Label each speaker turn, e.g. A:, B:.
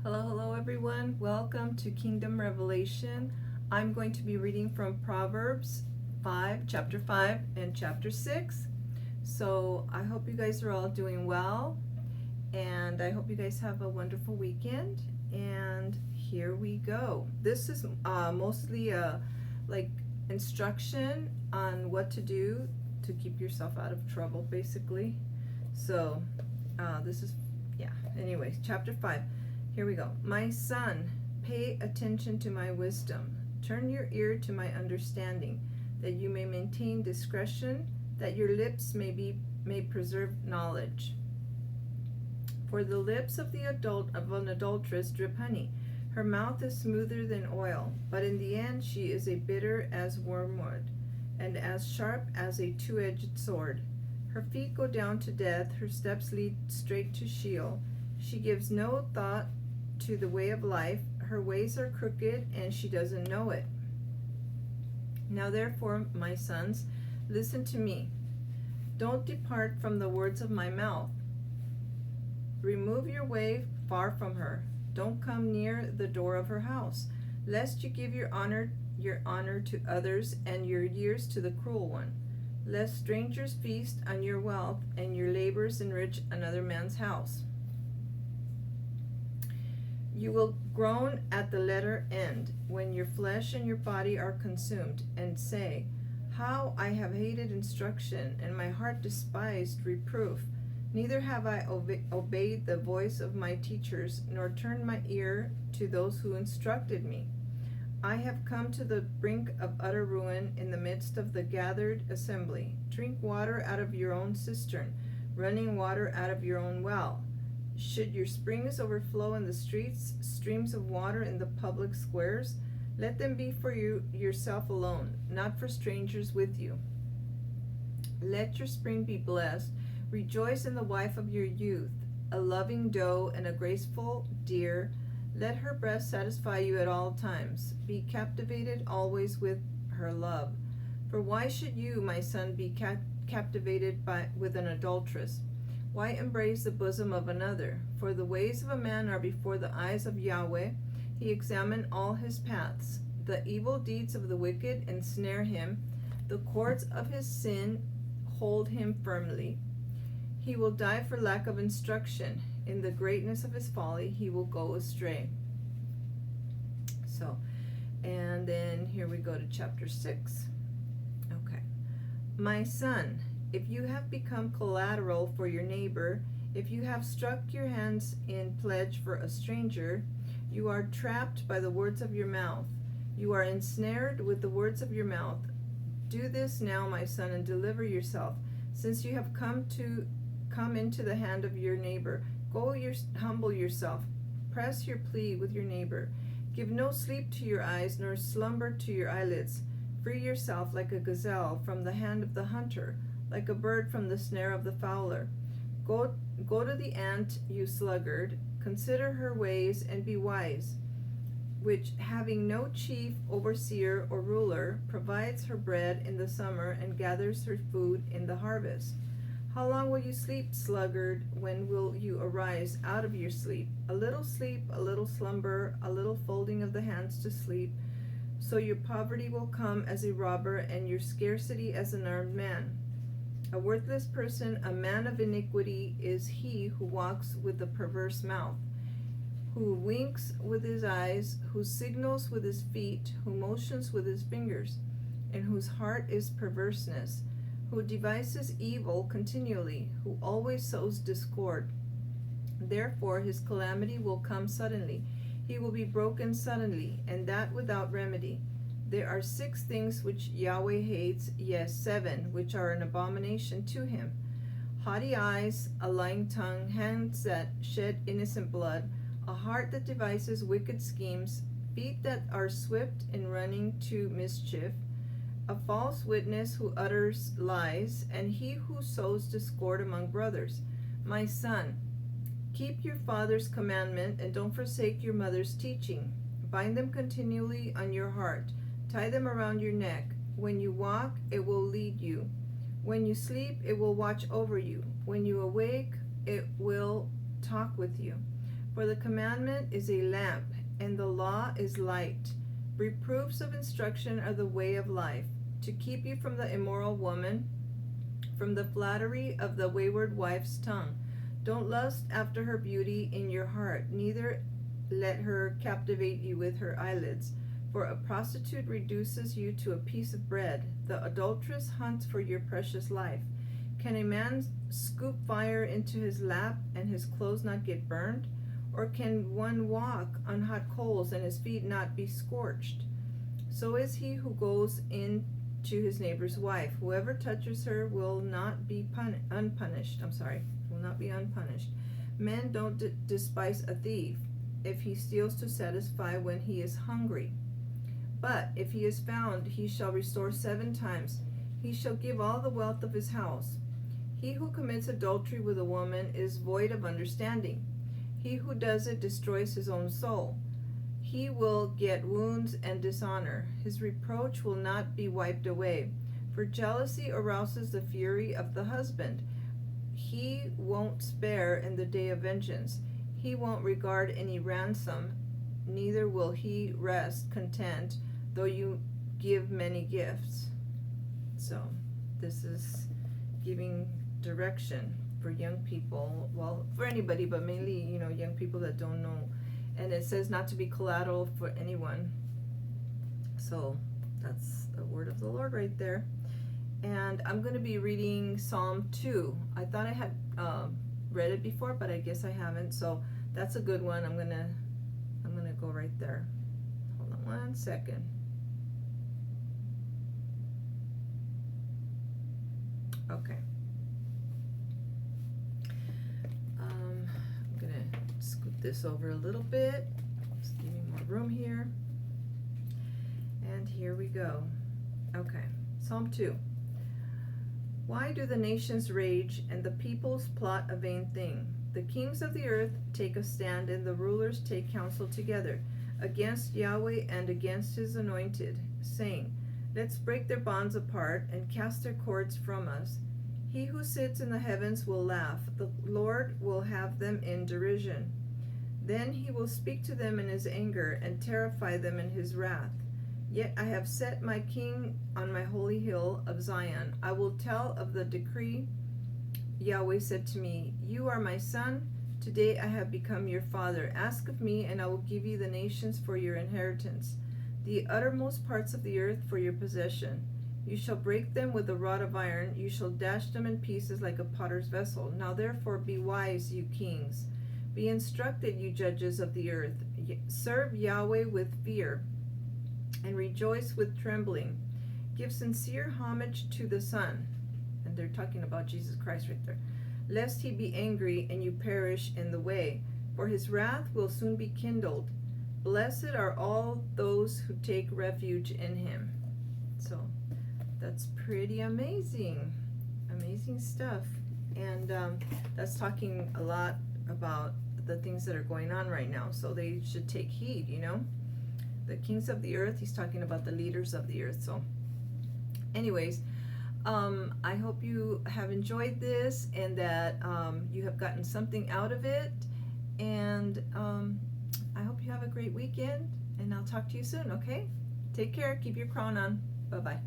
A: Hello everyone. Welcome to Kingdom Revelation. I'm going to be reading from Proverbs 5, chapter 5 and chapter 6. So I hope you guys are all doing well, and I hope you guys have a wonderful weekend. And here we go. This is mostly like instruction on what to do to keep yourself out of trouble, basically. So this is, yeah, anyways, chapter 5. Here we go. My son, pay attention to my wisdom. Turn your ear to my understanding, that you may maintain discretion, that your lips may preserve knowledge. For the lips of an adulteress drip honey. Her mouth is smoother than oil, but in the end she is a bitter as wormwood, and as sharp as a two-edged sword. Her feet go down to death, her steps lead straight to Sheol. She gives no thought to the way of life, her ways are crooked, and she doesn't know it. Now therefore, my sons, listen to me. Don't depart from the words of my mouth. Remove your way far from her. Don't come near the door of her house, lest you give your honor to others, and your years to the cruel one. Lest strangers feast on your wealth, and your labors enrich another man's house. You will groan at the letter end, when your flesh and your body are consumed, and say, how I have hated instruction, and my heart despised reproof. Neither have I obeyed the voice of my teachers, nor turned my ear to those who instructed me. I have come to the brink of utter ruin in the midst of the gathered assembly. Drink water out of your own cistern, running water out of your own well. Should your springs overflow in the streets, streams of water in the public squares? Let them be for you yourself alone, not for strangers with you. Let your spring be blessed. Rejoice in the wife of your youth, a loving doe and a graceful deer. Let her breast satisfy you at all times. Be captivated always with her love. For why should you, my son, be captivated with an adulteress? Why embrace the bosom of another? For the ways of a man are before the eyes of Yahweh. He examines all his paths. The evil deeds of the wicked ensnare him. The cords of his sin hold him firmly. He will die for lack of instruction. In the greatness of his folly, he will go astray. So, and then here we go to chapter 6. Okay. My son, if you have become collateral for your neighbor, if you have struck your hands in pledge for a stranger, you are trapped by the words of your mouth. You are ensnared with the words of your mouth. Do this now, my son, and deliver yourself, since you have come into the hand of your neighbor. Humble yourself. Press your plea with your neighbor. Give no sleep to your eyes, nor slumber to your eyelids. Free yourself like a gazelle from the hand of the hunter, like a bird from the snare of the fowler. Go to the ant, you sluggard. Consider her ways and be wise, which, having no chief, overseer, or ruler, provides her bread in the summer and gathers her food in the harvest. How long will you sleep, sluggard? When will you arise out of your sleep? A little sleep, a little slumber, a little folding of the hands to sleep. So your poverty will come as a robber, and your scarcity as an armed man. A worthless person, a man of iniquity, is he who walks with a perverse mouth, who winks with his eyes, who signals with his feet, who motions with his fingers, and whose heart is perverseness, who devises evil continually, who always sows discord. Therefore his calamity will come suddenly. He will be broken suddenly, and that without remedy. There are 6 things which Yahweh hates, yes, 7, which are an abomination to him: haughty eyes, a lying tongue, hands that shed innocent blood, a heart that devises wicked schemes, feet that are swift in running to mischief, a false witness who utters lies, and he who sows discord among brothers. My son, keep your father's commandment, and don't forsake your mother's teaching. Bind them continually on your heart. Tie them around your neck. When you walk, it will lead you. When you sleep, it will watch over you. When you awake, it will talk with you. For the commandment is a lamp, and the law is light. Reproofs of instruction are the way of life, to keep you from the immoral woman, from the flattery of the wayward wife's tongue. Don't lust after her beauty in your heart, neither let her captivate you with her eyelids. For a prostitute reduces you to a piece of bread. The adulteress hunts for your precious life. Can a man scoop fire into his lap and his clothes not get burned? Or can one walk on hot coals and his feet not be scorched? So is he who goes in to his neighbor's wife. Whoever touches her will not be unpunished. Will not be unpunished. Men don't despise a thief if he steals to satisfy when he is hungry. But if he is found, he shall restore 7 times. He shall give all the wealth of his house. He who commits adultery with a woman is void of understanding. He who does it destroys his own soul. He will get wounds and dishonor. His reproach will not be wiped away. For jealousy arouses the fury of the husband. He won't spare in the day of vengeance. He won't regard any ransom, neither will he rest content, though you give many gifts. So, this is giving direction for young people, well, for anybody, but mainly, young people that don't know. And it says not to be collateral for anyone. So, that's the word of the Lord right there. And I'm going to be reading Psalm 2. I thought I had read it before, but I guess I haven't. So that's a good one. I'm gonna go right there. Hold on one second. Okay. I'm gonna scoot this over a little bit. Just give me more room here. And here we go. Okay. Psalm 2. Why do the nations rage and the peoples plot a vain thing? The kings of the earth take a stand and the rulers take counsel together against Yahweh and against his anointed, saying, let's break their bonds apart and cast their cords from us. He who sits in the heavens will laugh. The Lord will have them in derision. Then he will speak to them in his anger and terrify them in his wrath. Yet I have set my king on my holy hill of Zion. I will tell of the decree. Yahweh said to me, you are my son. Today I have become your father. Ask of me, and I will give you the nations for your inheritance, the uttermost parts of the earth for your possession. You shall break them with a rod of iron. You shall dash them in pieces like a potter's vessel. Now therefore be wise, you kings. Be instructed, you judges of the earth. Serve Yahweh with fear and rejoice with trembling. Give sincere homage to the Son. And they're talking about Jesus Christ right there. Lest he be angry and you perish in the way, for his wrath will soon be kindled. Blessed are all those who take refuge in him. So that's pretty amazing. Amazing stuff. And that's talking a lot about the things that are going on right now. So they should take heed, The kings of the earth, he's talking about the leaders of the earth. So anyways, I hope you have enjoyed this and that you have gotten something out of it. And I hope you have a great weekend. And I'll talk to you soon, okay? Take care. Keep your crown on. Bye-bye.